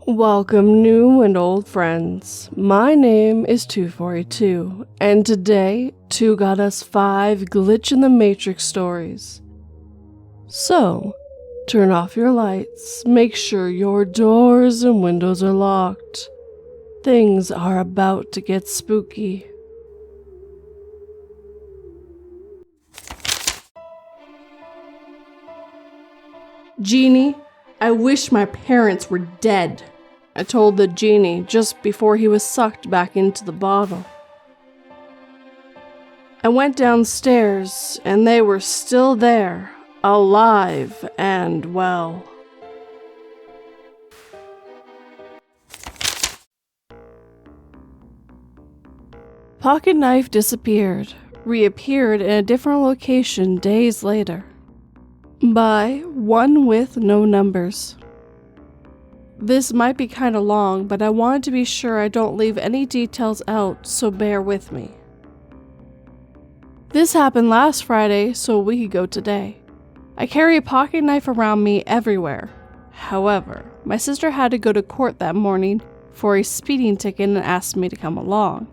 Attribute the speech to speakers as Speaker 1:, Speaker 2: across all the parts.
Speaker 1: Welcome, new and old friends. My name is 242, and today, 2 got us 5 glitch in the Matrix stories. So, turn off your lights, make sure your doors and windows are locked. Things are about to get spooky. Genie, I wish my parents were dead, I told the genie just before he was sucked back into the bottle. I went downstairs, and they were still there, alive and well. Pocket knife disappeared, reappeared in a different location days later. By onewithnonumbers. This might be kinda long, but I wanted to be sure I don't leave any details out, so bear with me. This happened last Friday, so a week ago today. I carry a pocket knife around me everywhere. However, my sister had to go to court that morning for a speeding ticket and asked me to come along.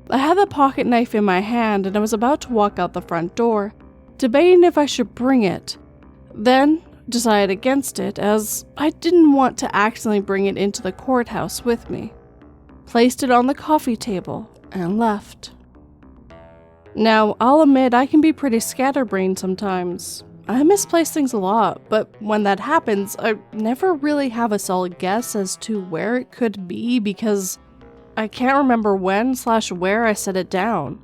Speaker 1: I had the pocket knife in my hand and I was about to walk out the front door, debating if I should bring it, then decided against it as I didn't want to accidentally bring it into the courthouse with me. Placed it on the coffee table and left. Now, I'll admit I can be pretty scatterbrained sometimes. I misplace things a lot, but when that happens, I never really have a solid guess as to where it could be because I can't remember when/where I set it down.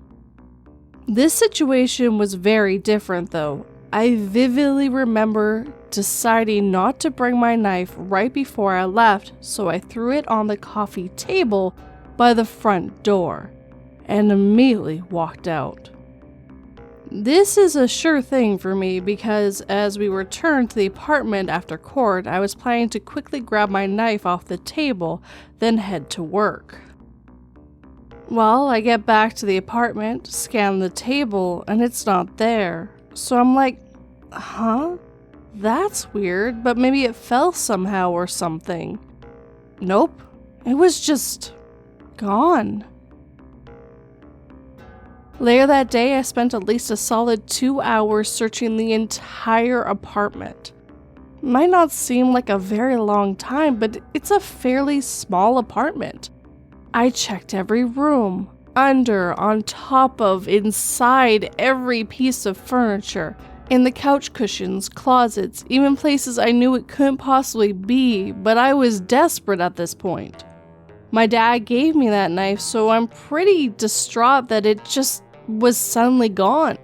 Speaker 1: This situation was very different though. I vividly remember deciding not to bring my knife right before I left, so I threw it on the coffee table by the front door and immediately walked out. This is a sure thing for me because as we returned to the apartment after court, I was planning to quickly grab my knife off the table, then head to work. Well, I get back to the apartment, scan the table, and it's not there. So I'm like, huh? That's weird, but maybe it fell somehow or something. Nope, it was just gone. Later that day, I spent at least a solid 2 hours searching the entire apartment. Might not seem like a very long time, but it's a fairly small apartment. I checked every room, under, on top of, inside every piece of furniture, in the couch cushions, closets, even places I knew it couldn't possibly be, but I was desperate at this point. My dad gave me that knife, so I'm pretty distraught that it just was suddenly gone.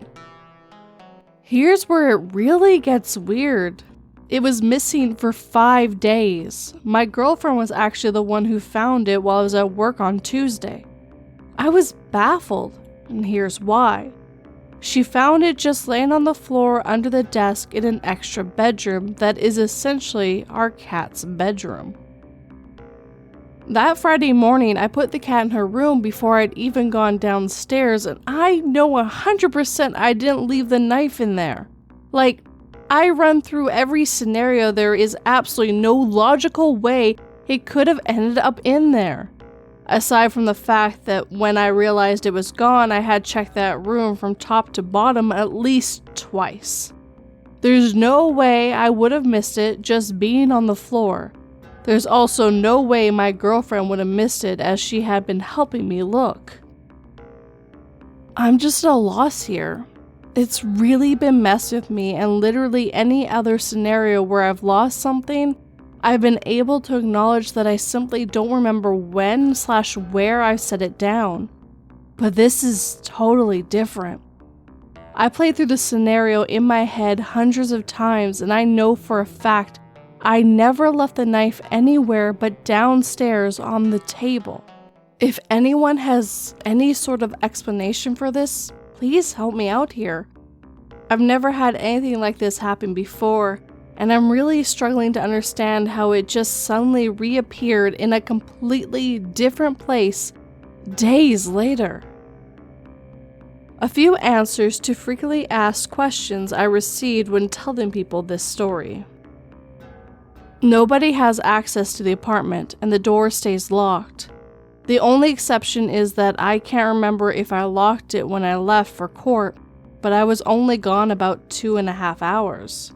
Speaker 1: Here's where it really gets weird. It was missing for 5 days. My girlfriend was actually the one who found it while I was at work on Tuesday. I was baffled, and here's why. She found it just laying on the floor under the desk in an extra bedroom that is essentially our cat's bedroom. That Friday morning, I put the cat in her room before I'd even gone downstairs, and I know 100% I didn't leave the knife in there. Like, I run through every scenario, there is absolutely no logical way it could have ended up in there. Aside from the fact that when I realized it was gone, I had checked that room from top to bottom at least twice. There's no way I would have missed it just being on the floor. There's also no way my girlfriend would have missed it as she had been helping me look. I'm just at a loss here. It's really been messing with me, and literally any other scenario where I've lost something, I've been able to acknowledge that I simply don't remember when/where I set it down. But this is totally different. I played through the scenario in my head hundreds of times, and I know for a fact I never left the knife anywhere but downstairs on the table. If anyone has any sort of explanation for this, please help me out here. I've never had anything like this happen before, and I'm really struggling to understand how it just suddenly reappeared in a completely different place days later. A few answers to frequently asked questions I received when telling people this story. Nobody has access to the apartment, and the door stays locked. The only exception is that I can't remember if I locked it when I left for court, but I was only gone about 2.5 hours.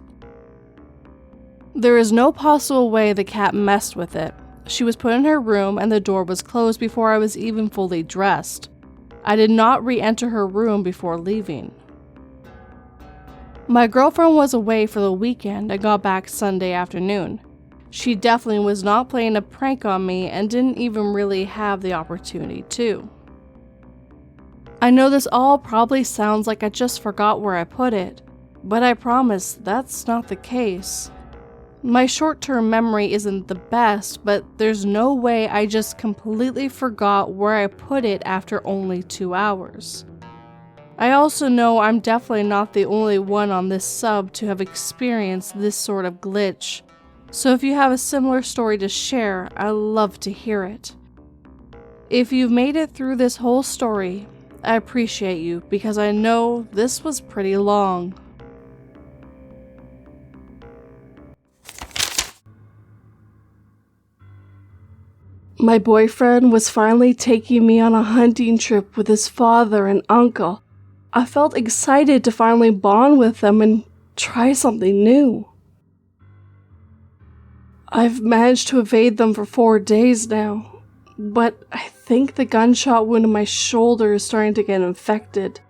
Speaker 1: There is no possible way the cat messed with it. She was put in her room and the door was closed before I was even fully dressed. I did not re-enter her room before leaving. My girlfriend was away for the weekend and got back Sunday afternoon. She definitely was not playing a prank on me and didn't even really have the opportunity to. I know this all probably sounds like I just forgot where I put it, but I promise that's not the case. My short-term memory isn't the best, but there's no way I just completely forgot where I put it after only 2 hours. I also know I'm definitely not the only one on this sub to have experienced this sort of glitch, so if you have a similar story to share, I'd love to hear it. If you've made it through this whole story, I appreciate you because I know this was pretty long. My boyfriend was finally taking me on a hunting trip with his father and uncle. I felt excited to finally bond with them and try something new. I've managed to evade them for 4 days now, but I think the gunshot wound in my shoulder is starting to get infected.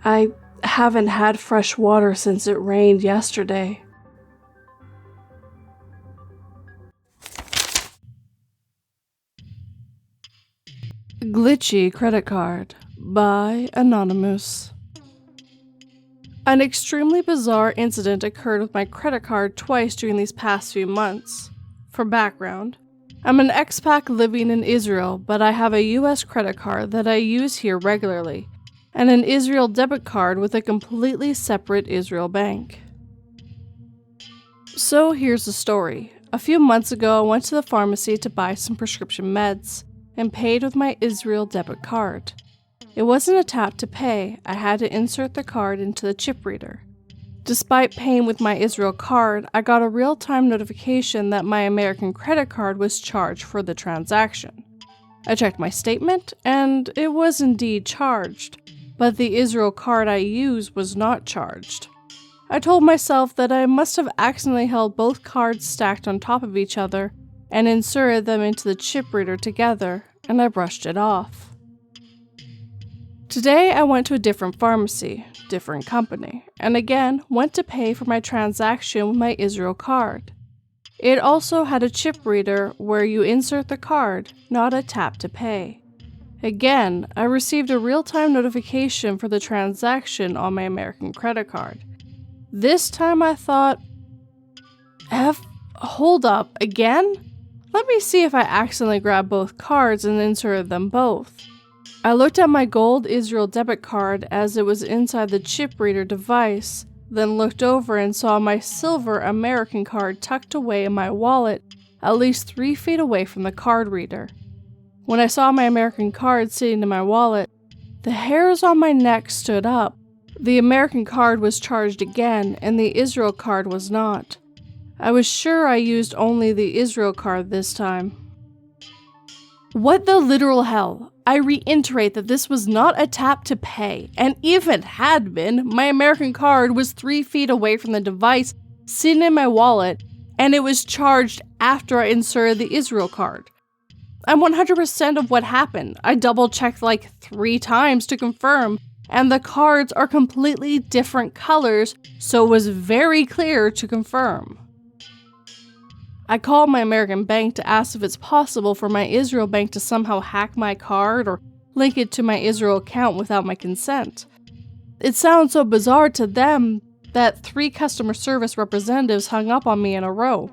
Speaker 1: I haven't had fresh water since it rained yesterday. Glitchy Credit Card by Anonymoose. An extremely bizarre incident occurred with my credit card twice during these past few months. For background, I'm an expat living in Israel, but I have a US credit card that I use here regularly, and an Israel debit card with a completely separate Israel bank. So here's the story. A few months ago, I went to the pharmacy to buy some prescription meds and paid with my Israel debit card. It wasn't a tap to pay, I had to insert the card into the chip reader. Despite paying with my Israel card, I got a real-time notification that my American credit card was charged for the transaction. I checked my statement, and it was indeed charged, but the Israel card I used was not charged. I told myself that I must have accidentally held both cards stacked on top of each other and inserted them into the chip reader together, and I brushed it off. Today I went to a different pharmacy, different company, and again went to pay for my transaction with my Israel card. It also had a chip reader where you insert the card, not a tap to pay. Again, I received a real-time notification for the transaction on my American credit card. This time I thought, hold up, again? Let me see if I accidentally grabbed both cards and inserted them both. I looked at my gold Israel debit card as it was inside the chip reader device, then looked over and saw my silver American card tucked away in my wallet at least 3 feet away from the card reader. When I saw my American card sitting in my wallet, the hairs on my neck stood up. The American card was charged again, and the Israel card was not. I was sure I used only the Israel card this time. What the literal hell? I reiterate that this was not a tap to pay, and if it had been, my American card was 3 feet away from the device, sitting in my wallet, and it was charged after I inserted the Israel card. I'm 100% of what happened. I double-checked like 3 times to confirm, and the cards are completely different colors, so it was very clear to confirm. I called my American bank to ask if it's possible for my Israel bank to somehow hack my card or link it to my Israel account without my consent. It sounds so bizarre to them that 3 customer service representatives hung up on me in a row.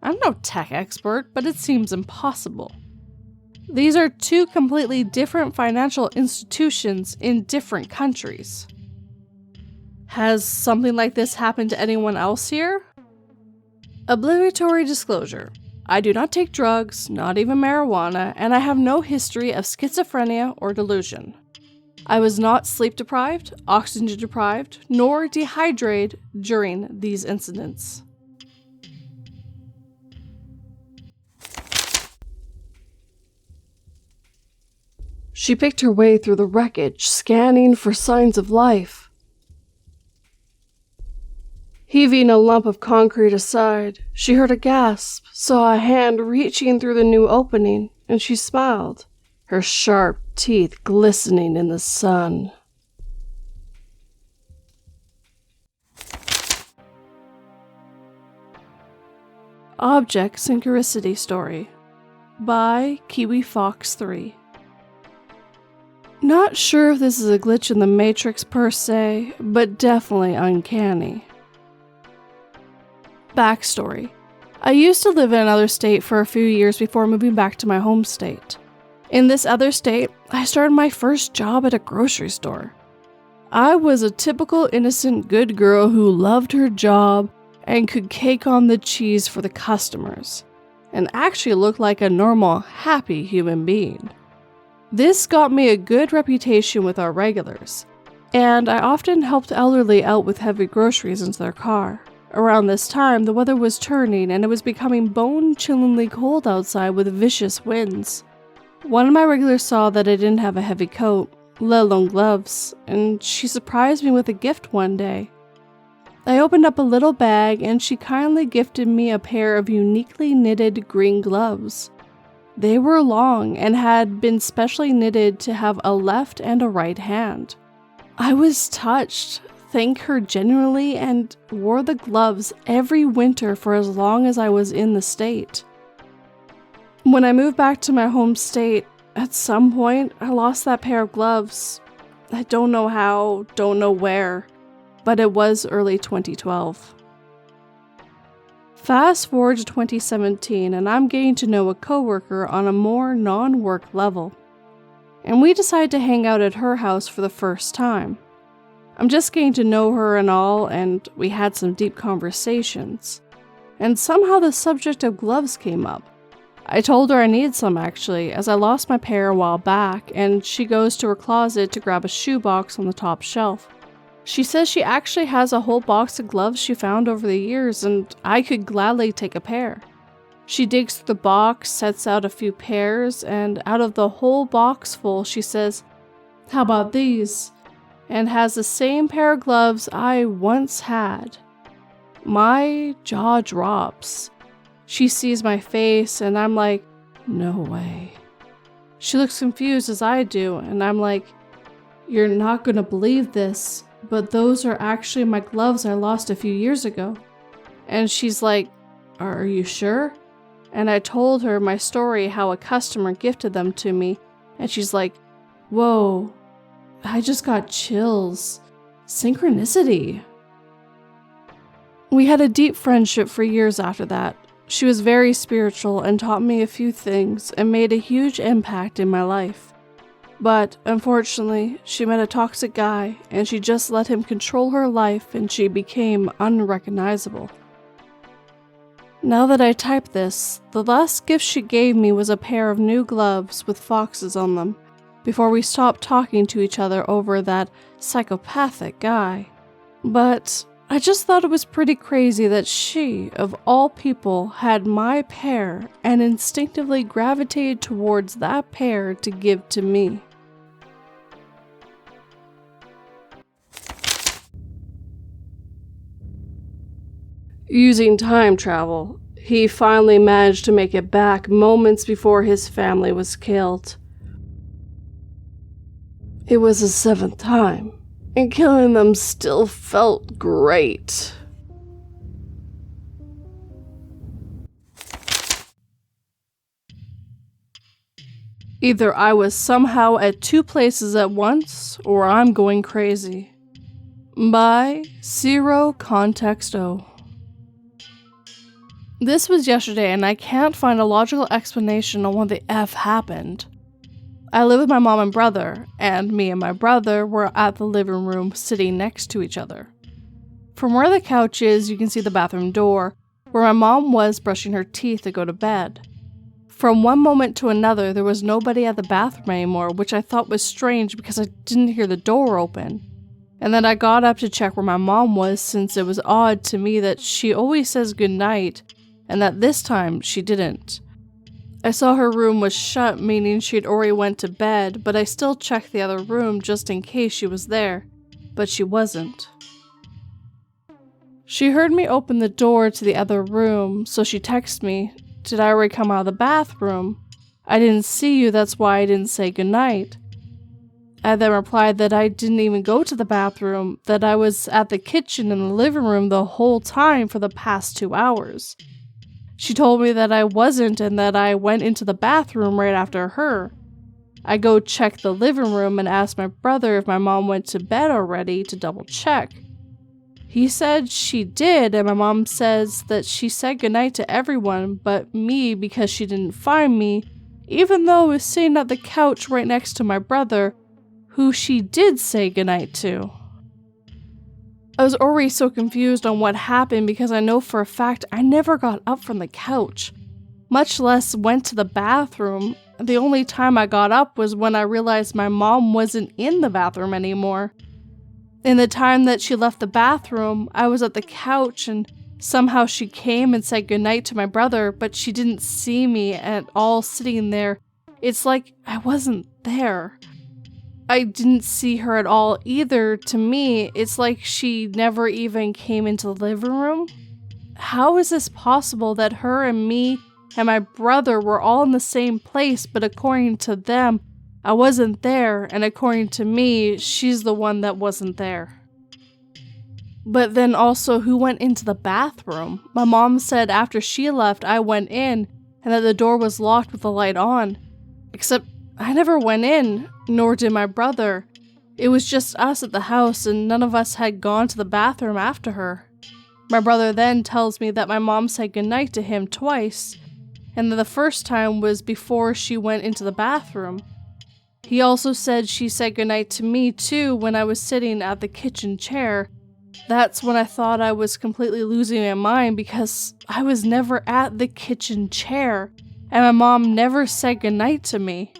Speaker 1: I'm no tech expert, but it seems impossible. These are 2 completely different financial institutions in different countries. Has something like this happened to anyone else here? Obligatory disclosure. I do not take drugs, not even marijuana, and I have no history of schizophrenia or delusion. I was not sleep deprived, oxygen deprived, nor dehydrated during these incidents. She picked her way through the wreckage, scanning for signs of life. Heaving a lump of concrete aside, she heard a gasp, saw a hand reaching through the new opening, and she smiled, her sharp teeth glistening in the sun. Object Synchronicity Story by Kiwi Fox 3. Not sure if this is a glitch in the Matrix per se, but definitely uncanny. Backstory. I used to live in another state for a few years before moving back to my home state. In this other state, I started my first job at a grocery store. I was a typical innocent good girl who loved her job and could cake on the cheese for the customers, and actually looked like a normal, happy human being. This got me a good reputation with our regulars, and I often helped elderly out with heavy groceries into their car. Around this time, the weather was turning and it was becoming bone-chillingly cold outside with vicious winds. One of my regulars saw that I didn't have a heavy coat, let alone gloves, and she surprised me with a gift one day. I opened up a little bag and she kindly gifted me a pair of uniquely knitted green gloves. They were long and had been specially knitted to have a left and a right hand. I was touched, thanked her genuinely, and wore the gloves every winter for as long as I was in the state. When I moved back to my home state, at some point I lost that pair of gloves. I don't know how, don't know where, but it was early 2012. Fast forward to 2017 and I'm getting to know a coworker on a more non-work level. And we decided to hang out at her house for the first time. I'm just getting to know her and all, and we had some deep conversations. And somehow the subject of gloves came up. I told her I needed some actually, as I lost my pair a while back, and she goes to her closet to grab a shoebox on the top shelf. She says she actually has a whole box of gloves she found over the years, and I could gladly take a pair. She digs through the box, sets out a few pairs, and out of the whole box full, she says, "How about these?" and has the same pair of gloves I once had. My jaw drops. She sees my face, and I'm like, no way. She looks confused as I do, and I'm like, you're not gonna believe this, but those are actually my gloves I lost a few years ago. And she's like, are you sure? And I told her my story, how a customer gifted them to me, and she's like, whoa, I just got chills. Synchronicity. We had a deep friendship for years after that. She was very spiritual and taught me a few things and made a huge impact in my life. But unfortunately, she met a toxic guy and she just let him control her life and she became unrecognizable. Now that I type this, the last gift she gave me was a pair of new gloves with foxes on them, before we stopped talking to each other over that psychopathic guy. But I just thought it was pretty crazy that she, of all people, had my pair and instinctively gravitated towards that pair to give to me. Using time travel, he finally managed to make it back moments before his family was killed. It was the 7th time, and killing them still felt great. Either I was somehow at 2 places at once, or I'm going crazy. By cerocontexto. This was yesterday, and I can't find a logical explanation on what the F happened. I live with my mom and brother, and me and my brother were at the living room sitting next to each other. From where the couch is, you can see the bathroom door, where my mom was brushing her teeth to go to bed. From one moment to another, there was nobody at the bathroom anymore, which I thought was strange because I didn't hear the door open. And then I got up to check where my mom was, since it was odd to me that she always says goodnight, and that this time she didn't. I saw her room was shut, meaning she'd already went to bed, but I still checked the other room just in case she was there, but she wasn't. She heard me open the door to the other room, so she texted me, "Did I already come out of the bathroom? I didn't see you, that's why I didn't say goodnight." I then replied that I didn't even go to the bathroom, that I was at the kitchen and the living room the whole time for the past 2 hours. She told me that I wasn't and that I went into the bathroom right after her. I go check the living room and asked my brother if my mom went to bed already to double check. He said she did, and my mom says that she said goodnight to everyone but me because she didn't find me, even though I was sitting at the couch right next to my brother, who she did say goodnight to. I was already so confused on what happened because I know for a fact I never got up from the couch, much less went to the bathroom. The only time I got up was when I realized my mom wasn't in the bathroom anymore. In the time that she left the bathroom, I was at the couch and somehow she came and said goodnight to my brother, but she didn't see me at all sitting there. It's like I wasn't there. I didn't see her at all either. To me, it's like she never even came into the living room. How is this possible that her and me and my brother were all in the same place, but according to them, I wasn't there, and according to me, she's the one that wasn't there? But then also, who went into the bathroom? My mom said after she left, I went in, and that the door was locked with the light on. Except I never went in, nor did my brother. It was just us at the house, and none of us had gone to the bathroom after her. My brother then tells me that my mom said goodnight to him twice, and that the first time was before she went into the bathroom. He also said she said goodnight to me too when I was sitting at the kitchen chair. That's when I thought I was completely losing my mind because I was never at the kitchen chair, and my mom never said goodnight to me.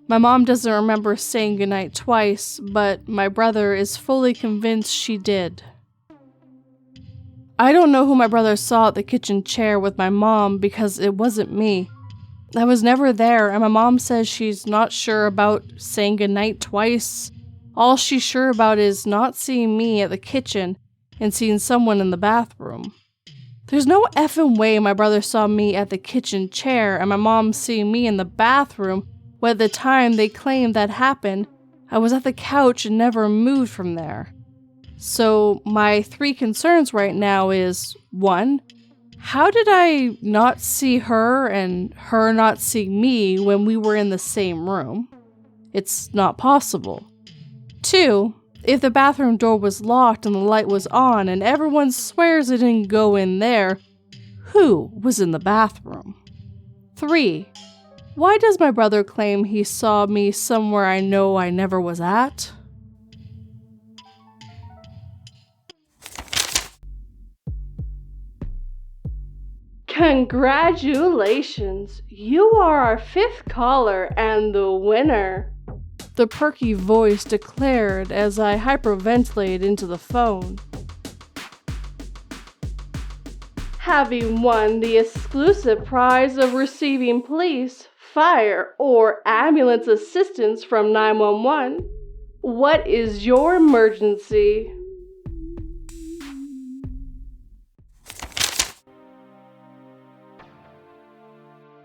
Speaker 1: My mom doesn't remember saying goodnight twice, but my brother is fully convinced she did. I don't know who my brother saw at the kitchen chair with my mom because it wasn't me. I was never there, and my mom says she's not sure about saying goodnight twice. All she's sure about is not seeing me at the kitchen and seeing someone in the bathroom. There's no effing way my brother saw me at the kitchen chair and my mom seeing me in the bathroom when at the time they claimed that happened, I was at the couch and never moved from there. So my 3 concerns right now is, 1, how did I not see her and her not see me when we were in the same room? It's not possible. 2, if the bathroom door was locked and the light was on and everyone swears I didn't go in there, who was in the bathroom? 3, why does my brother claim he saw me somewhere I know I never was at? Congratulations! You are our 5th caller and the winner! The perky voice declared as I hyperventilated into the phone. Having won the exclusive prize of receiving police, fire, or ambulance assistance from 911, what is your emergency?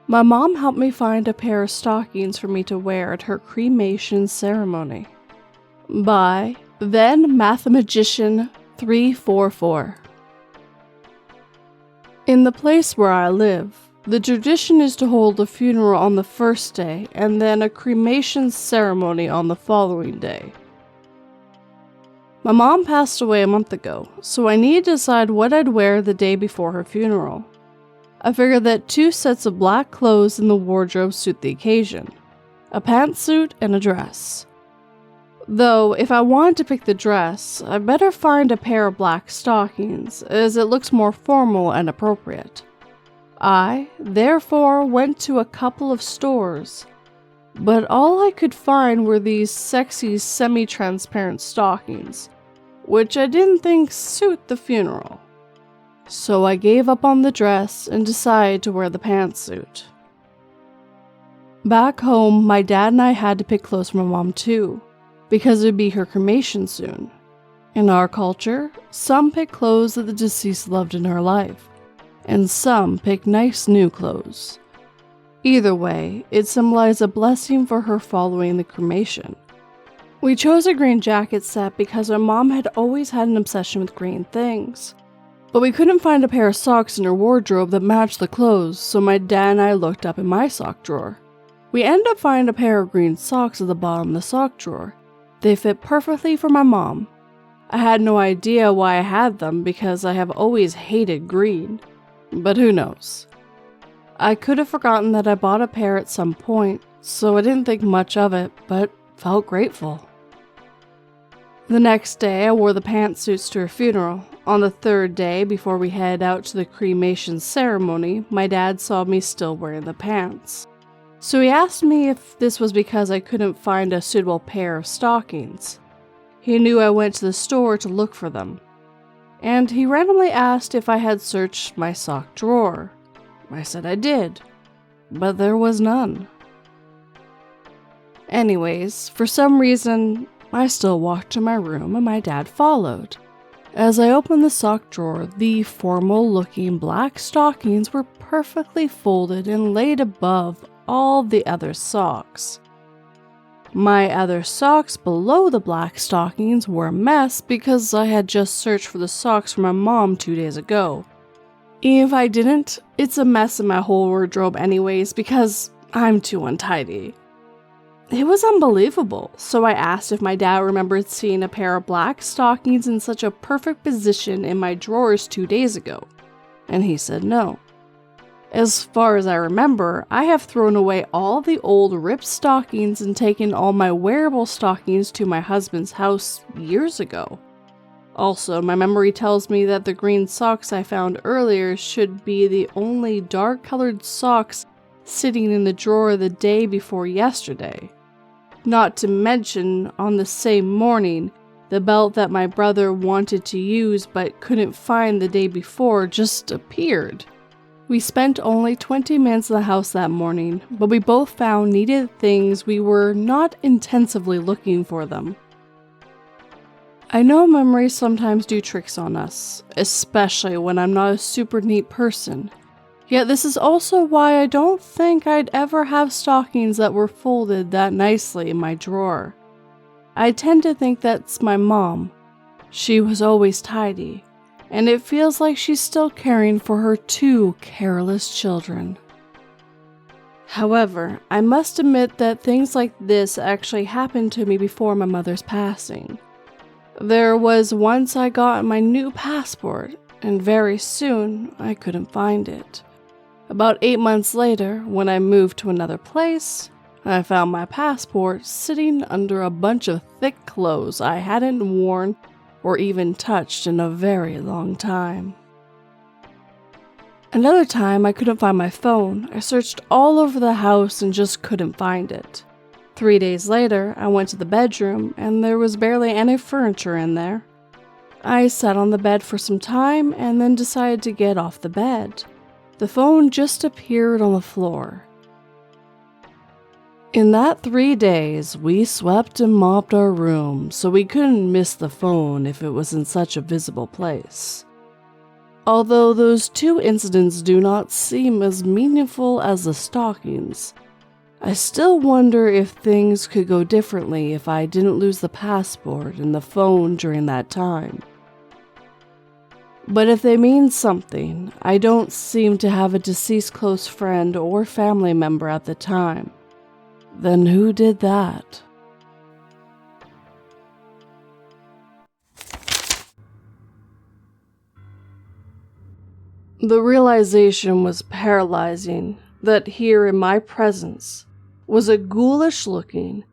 Speaker 1: My mom helped me find a pair of stockings for me to wear at her cremation ceremony. By then Mathemagician 344. In the place where I live, the tradition is to hold a funeral on the first day and then a cremation ceremony on the following day. My mom passed away a month ago, so I needed to decide what I'd wear the day before her funeral. I figured that 2 sets of black clothes in the wardrobe suit the occasion, a pantsuit and a dress. Though, if I wanted to pick the dress, I'd better find a pair of black stockings, as it looks more formal and appropriate. I, therefore, went to a couple of stores, but all I could find were these sexy semi-transparent stockings, which I didn't think suit the funeral. So I gave up on the dress and decided to wear the pantsuit. Back home, my dad and I had to pick clothes for my mom too, because it would be her cremation soon. In our culture, some pick clothes that the deceased loved in her life, and some pick nice new clothes. Either way, it symbolized a blessing for her following the cremation. We chose a green jacket set because our mom had always had an obsession with green things. But we couldn't find a pair of socks in her wardrobe that matched the clothes, so my dad and I looked up in my sock drawer. We ended up finding a pair of green socks at the bottom of the sock drawer. They fit perfectly for my mom. I had no idea why I had them because I have always hated green. But who knows? I could have forgotten that I bought a pair at some point, so I didn't think much of it, but felt grateful. The next day, I wore the pantsuits to her funeral. On the third day, before we headed out to the cremation ceremony, my dad saw me still wearing the pants. So he asked me if this was because I couldn't find a suitable pair of stockings. He knew I went to the store to look for them. And he randomly asked if I had searched my sock drawer. I said I did, but there was none. Anyways, for some reason, I still walked to my room and my dad followed. As I opened the sock drawer, the formal-looking black stockings were perfectly folded and laid above all the other socks. My other socks below the black stockings were a mess because I had just searched for the socks for my mom 2 days ago. If I didn't, it's a mess in my whole wardrobe anyways because I'm too untidy. It was unbelievable, so I asked if my dad remembered seeing a pair of black stockings in such a perfect position in my drawers 2 days ago, and he said no. As far as I remember, I have thrown away all the old ripped stockings and taken all my wearable stockings to my husband's house years ago. Also, my memory tells me that the green socks I found earlier should be the only dark-colored socks sitting in the drawer the day before yesterday. Not to mention, on the same morning, the belt that my brother wanted to use but couldn't find the day before just appeared. We spent only 20 minutes in the house that morning, but we both found needed things we were not intensively looking for them. I know memories sometimes do tricks on us, especially when I'm not a super neat person. Yet this is also why I don't think I'd ever have stockings that were folded that nicely in my drawer. I tend to think that's my mom. She was always tidy, and it feels like she's still caring for her 2 careless children. However, I must admit that things like this actually happened to me before my mother's passing. There was once I got my new passport, and very soon I couldn't find it. About 8 months later, when I moved to another place, I found my passport sitting under a bunch of thick clothes I hadn't worn or even touched in a very long time. Another time, I couldn't find my phone. I searched all over the house and just couldn't find it. 3 days later, I went to the bedroom and there was barely any furniture in there. I sat on the bed for some time and then decided to get off the bed. The phone just appeared on the floor. In that 3 days, we swept and mopped our room so we couldn't miss the phone if it was in such a visible place. Although those 2 incidents do not seem as meaningful as the stockings, I still wonder if things could go differently if I didn't lose the passport and the phone during that time. But if they mean something, I don't seem to have a deceased close friend or family member at the time. Then who did that? The realization was paralyzing that here in my presence was a ghoulish-looking,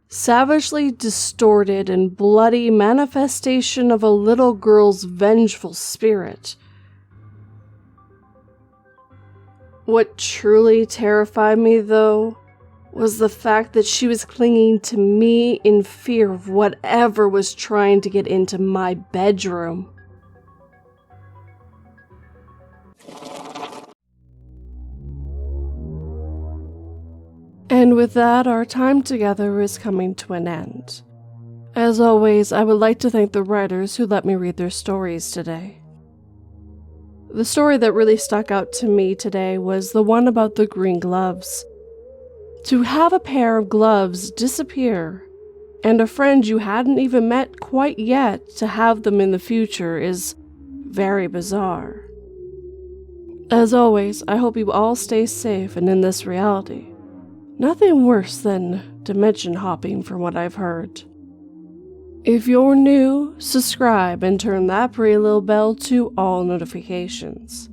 Speaker 1: savagely distorted and bloody manifestation of a little girl's vengeful spirit. What truly terrified me, though, was the fact that she was clinging to me in fear of whatever was trying to get into my bedroom. And with that, our time together is coming to an end. As always, I would like to thank the writers who let me read their stories today. The story that really stuck out to me today was the one about the green gloves. To have a pair of gloves disappear, and a friend you hadn't even met quite yet to have them in the future is very bizarre. As always, I hope you all stay safe and in this reality. Nothing worse than dimension hopping from what I've heard. If you're new, subscribe and turn that pretty little bell to all notifications.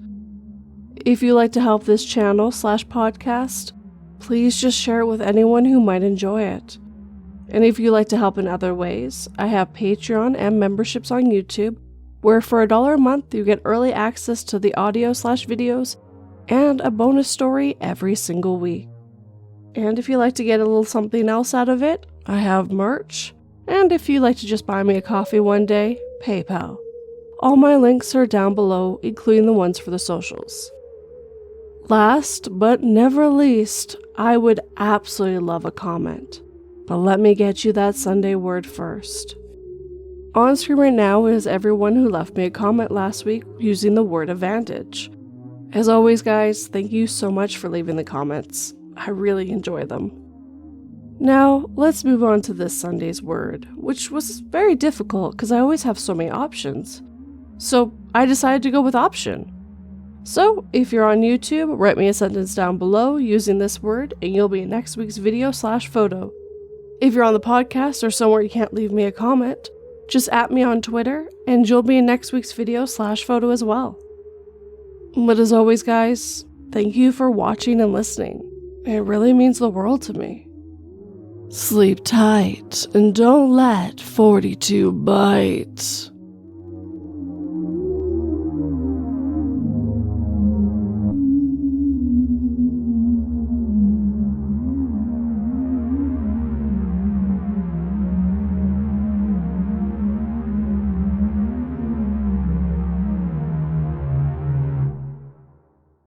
Speaker 1: If you'd like to help this channel/podcast, please just share it with anyone who might enjoy it. And if you'd like to help in other ways, I have Patreon and memberships on YouTube, where for $1 a month you get early access to the audio/videos and a bonus story every single week. And if you'd like to get a little something else out of it, I have merch. And if you'd like to just buy me a coffee one day, PayPal. All my links are down below, including the ones for the socials. Last but never least, I would absolutely love a comment. But let me get you that Sunday word first. On screen right now is everyone who left me a comment last week using the word advantage. As always, guys, thank you so much for leaving the comments. I really enjoy them. Now, let's move on to this Sunday's word, which was very difficult because I always have so many options. So I decided to go with option. So if you're on YouTube, write me a sentence down below using this word and you'll be in next week's video/photo. If you're on the podcast or somewhere you can't leave me a comment, just @ me on Twitter and you'll be in next week's video/photo as well. But as always, guys, thank you for watching and listening. It really means the world to me. Sleep tight and don't let 42 bite.